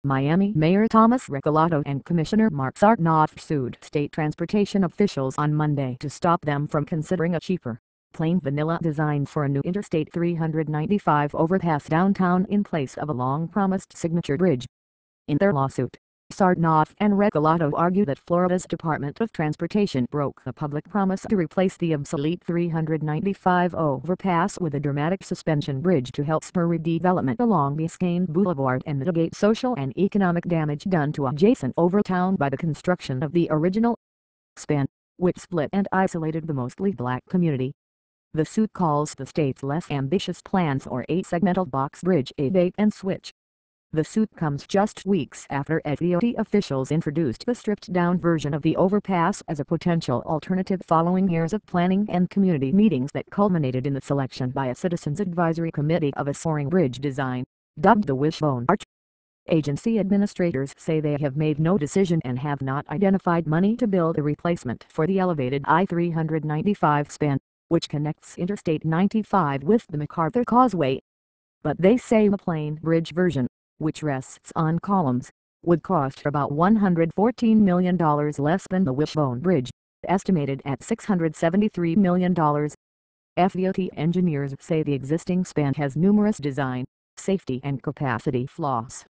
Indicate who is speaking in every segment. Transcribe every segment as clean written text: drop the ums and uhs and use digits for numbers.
Speaker 1: Miami Mayor Thomas Regalado and Commissioner Mark Sarnoff sued state transportation officials on Monday to stop them from considering a cheaper, plain vanilla design for a new Interstate 395 overpass downtown in place of a long-promised signature bridge. In their lawsuit, Sarnoff and Regalado argue that Florida's Department of Transportation broke the public promise to replace the obsolete 395 overpass with a dramatic suspension bridge to help spur redevelopment along Biscayne Boulevard and mitigate social and economic damage done to adjacent Overtown by the construction of the original span, which split and isolated the mostly black community. The suit calls the state's less ambitious plan for a segmental box bridge a bait and switch. The suit comes just weeks after FDOT officials introduced the stripped-down version of the overpass as a potential alternative following years of planning and community meetings that culminated in the selection by a Citizens Advisory Committee of a soaring bridge design, dubbed the Wishbone Arch. Agency administrators say they have made no decision and have not identified money to build a replacement for the elevated I-395 span, which connects Interstate 95 with the MacArthur Causeway. But they say the plain bridge version, which rests on columns, would cost about $114 million less than the Wishbone Bridge, estimated at $673 million. FDOT engineers say the existing span has numerous design, safety and capacity flaws.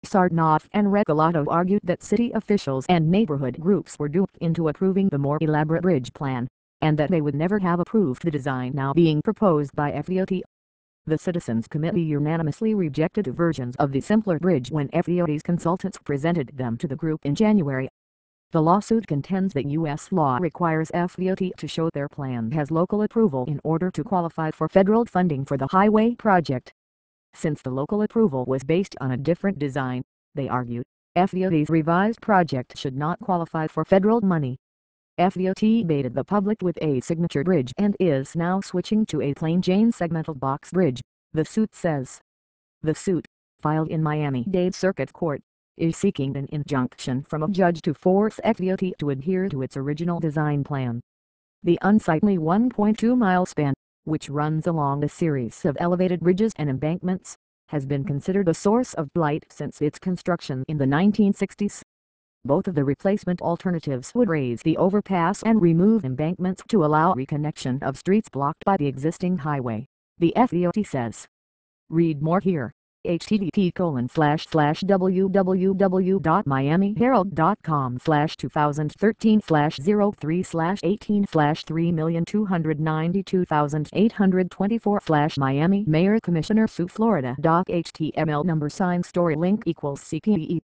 Speaker 1: Sarnoff and Regalado argued that city officials and neighborhood groups were duped into approving the more elaborate bridge plan, and that they would never have approved the design now being proposed by FDOT. The Citizens Committee unanimously rejected versions of the simpler bridge when FDOT's consultants presented them to the group in January. The lawsuit contends that U.S. law requires FDOT to show their plan has local approval in order to qualify for federal funding for the highway project. Since the local approval was based on a different design, they argued, FDOT's revised project should not qualify for federal money. FDOT baited the public with a signature bridge and is now switching to a plain Jane segmental box bridge, the suit says. The suit, filed in Miami-Dade Circuit Court, is seeking an injunction from a judge to force FDOT to adhere to its original design plan. The unsightly 1.2-mile span, which runs along a series of elevated bridges and embankments, has been considered a source of blight since its construction in the 1960s. Both of the replacement alternatives would raise the overpass and remove embankments to allow reconnection of streets blocked by the existing highway, the FDOT says. Read more here. http://www.miamiherald.com/2013/18/3292844 Miami Mayor Commissioner Sue Florida. Doc HTML number sign story link equals CPE